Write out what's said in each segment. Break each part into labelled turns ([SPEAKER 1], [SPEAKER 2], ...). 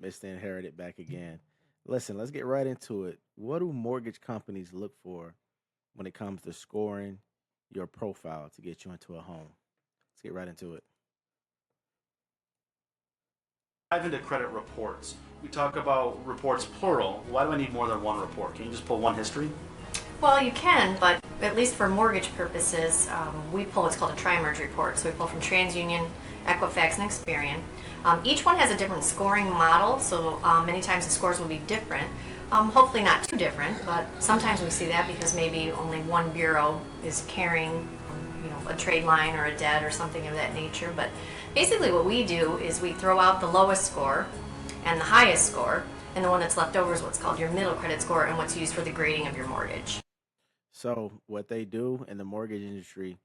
[SPEAKER 1] Mr. Inherited back again. Listen, let's get right into it. What do mortgage companies look for when it comes to scoring your profile to get you into a home? Let's get right into it.
[SPEAKER 2] Dive into credit reports. We talk about reports plural. Why do I need more than one report? Can you just pull one history?
[SPEAKER 3] Well, you can, but at least for mortgage purposes, we pull what's called a tri-merge report. So we pull from TransUnion, Equifax, and Experian. Each one has a different scoring model, so many times the scores will be different. Hopefully not too different, but sometimes we see that because maybe only one bureau is carrying, a trade line or a debt or something of that nature. But basically, what we do is we throw out the lowest score and the highest score, and the one that's left over is what's called your middle credit score and what's used for the grading of your mortgage.
[SPEAKER 1] So, what they do in the mortgage industry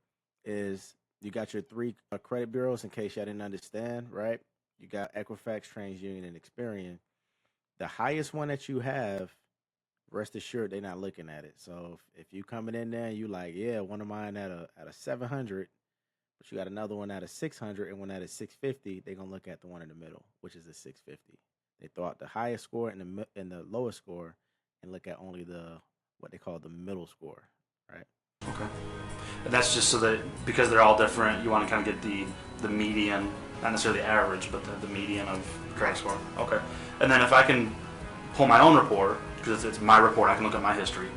[SPEAKER 1] is you got your three credit bureaus, in case y'all didn't understand, right? You got Equifax, TransUnion, and Experian. The highest one that you have, rest assured they're not looking at it. So if you coming in there and you like, yeah, one of mine at a 700, but you got another one at a 600 and one at a 650, they're gonna look at the one in the middle, which is the 650. They throw out the highest score and the lowest score, and look at only the what they call the middle score, right?
[SPEAKER 2] Okay. And that's just so that because they're all different, you want to kind of get the median, not necessarily the average, but the median of credit score. Okay. And then if I can pull my own report, because it's my report, I can look at my history.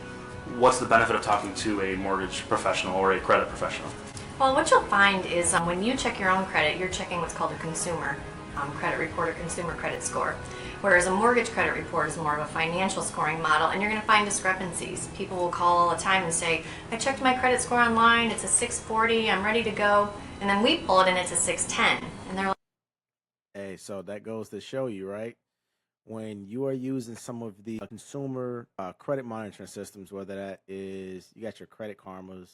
[SPEAKER 2] What's the benefit of talking to a mortgage professional or a credit professional?
[SPEAKER 3] Well, what you'll find is when you check your own credit, you're checking what's called a consumer credit report or consumer credit score. Whereas a mortgage credit report is more of a financial scoring model, and you're going to find discrepancies. People will call all the time and say, I checked my credit score online, it's a 640, I'm ready to go. And then we pull it and it's a 610. And they're like,
[SPEAKER 1] Hey, so that goes to show you, right? When you are using some of the consumer credit monitoring systems, whether that is you got your Credit Karmas,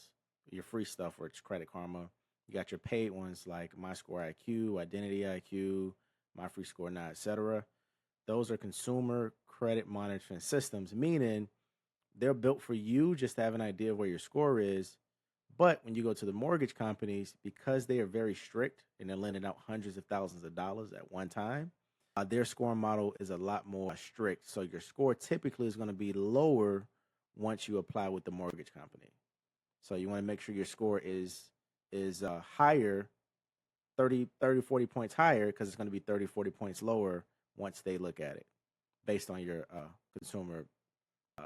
[SPEAKER 1] your free stuff, or it's Credit Karma, you got your paid ones like My Score IQ, Identity IQ, My Free Score Now, etc. Those are consumer credit monitoring systems, meaning they're built for you just to have an idea of where your score is. But when you go to the mortgage companies, because they are very strict and they're lending out hundreds of thousands of dollars at one time, their scoring model is a lot more strict. So your score typically is going to be lower once you apply with the mortgage company. So you want to make sure your score is higher, 40 points higher, because it's going to be 30, 40 points lower once they look at it based on your consumer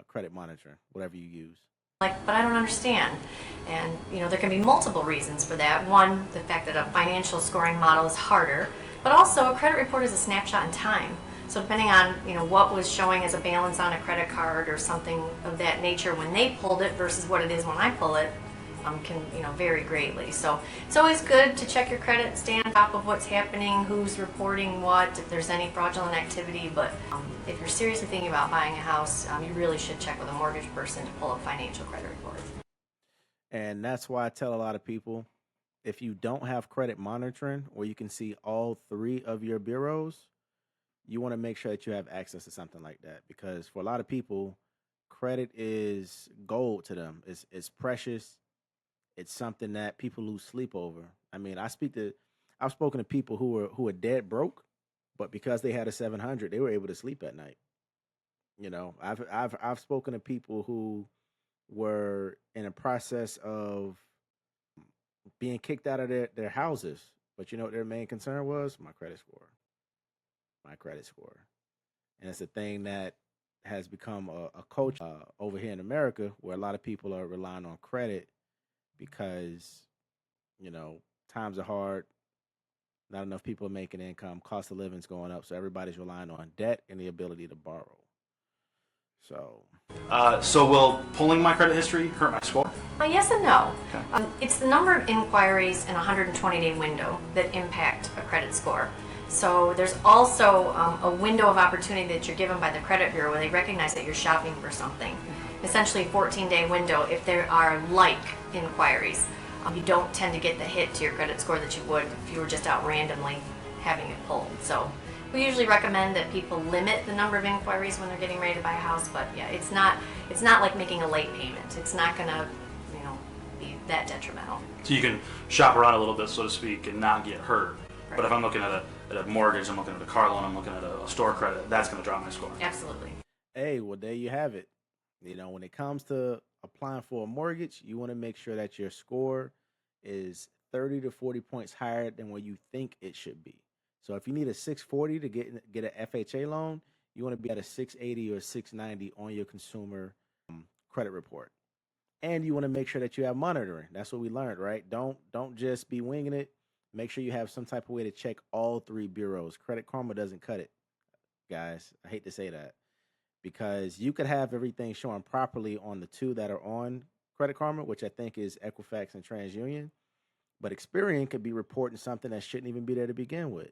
[SPEAKER 1] credit monitoring, whatever you use.
[SPEAKER 3] but I don't understand. And there can be multiple reasons for that. One, the fact that a financial scoring model is harder, but also a credit report is a snapshot in time. So depending on what was showing as a balance on a credit card or something of that nature when they pulled it versus what it is when I pull it, can vary greatly. So it's always good to check your credit, stay on top of what's happening, who's reporting what, if there's any fraudulent activity. But if you're seriously thinking about buying a house, you really should check with a mortgage person to pull up financial credit reports.
[SPEAKER 1] And that's why I tell a lot of people, if you don't have credit monitoring or you can see all three of your bureaus, you want to make sure that you have access to something like that, because for a lot of people, credit is gold to them. It's precious. It's something that people lose sleep over. I mean, I've spoken to people who are dead broke, but because they had a 700, they were able to sleep at night. I've spoken to people who were in a process of being kicked out of their houses, but you know what their main concern was? My credit score. And it's a thing that has become a culture over here in America, where a lot of people are relying on credit because you know times are hard. Not enough people are making income. Cost of living's going up, so everybody's relying on debt and the ability to borrow. So,
[SPEAKER 2] So will pulling my credit history hurt my score?
[SPEAKER 3] Yes and no.
[SPEAKER 2] Okay.
[SPEAKER 3] It's the number of inquiries in a 120-day window that impact a credit score. So there's also a window of opportunity that you're given by the credit bureau where they recognize that you're shopping for something. Essentially a 14-day window if there are like inquiries. You don't tend to get the hit to your credit score that you would if you were just out randomly having it pulled. So we usually recommend that people limit the number of inquiries when they're getting ready to buy a house, but yeah, it's not like making a late payment. It's not going to, be that detrimental.
[SPEAKER 2] So you can shop around a little bit, so to speak, and not get hurt.
[SPEAKER 3] Right.
[SPEAKER 2] But if I'm looking at at a mortgage, I'm looking at a car loan, I'm looking at a store credit, that's going to drop my score.
[SPEAKER 3] Absolutely.
[SPEAKER 1] Hey, well, there you have it. When it comes to applying for a mortgage, you want to make sure that your score is 30 to 40 points higher than what you think it should be. So if you need a 640 to get an FHA loan, you want to be at a 680 or 690 on your consumer credit report. And you want to make sure that you have monitoring. That's what we learned, right? Don't just be winging it. Make sure you have some type of way to check all three bureaus. Credit Karma doesn't cut it, guys. I hate to say that because you could have everything showing properly on the two that are on Credit Karma, which I think is Equifax and TransUnion, but Experian could be reporting something that shouldn't even be there to begin with.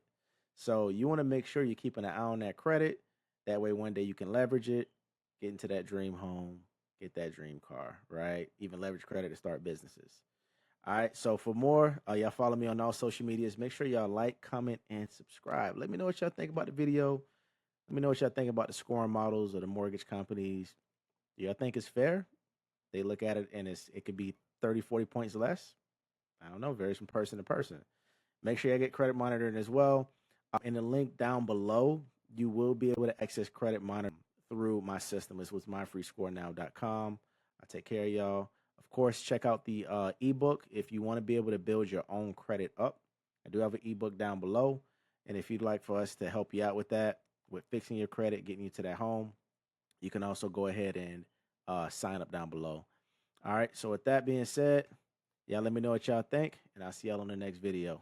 [SPEAKER 1] So you want to make sure you're keeping an eye on that credit. That way, one day you can leverage it, get into that dream home, get that dream car, right? Even leverage credit to start businesses. All right. So for more, y'all follow me on all social medias. Make sure y'all like, comment, and subscribe. Let me know what y'all think about the video. Let me know what y'all think about the scoring models or the mortgage companies. Do y'all think it's fair? They look at it and it could be 30, 40 points less. I don't know. Varies from person to person. Make sure you get credit monitoring as well. In the link down below, you will be able to access credit monitoring through my system. It's with myfreescorenow.com. I take care of y'all. Of course, check out the ebook if you want to be able to build your own credit up. I do have an ebook down below. And if you'd like for us to help you out with that, with fixing your credit, getting you to that home, you can also go ahead and sign up down below. All right. So with that being said, y'all let me know what y'all think, and I'll see y'all on the next video.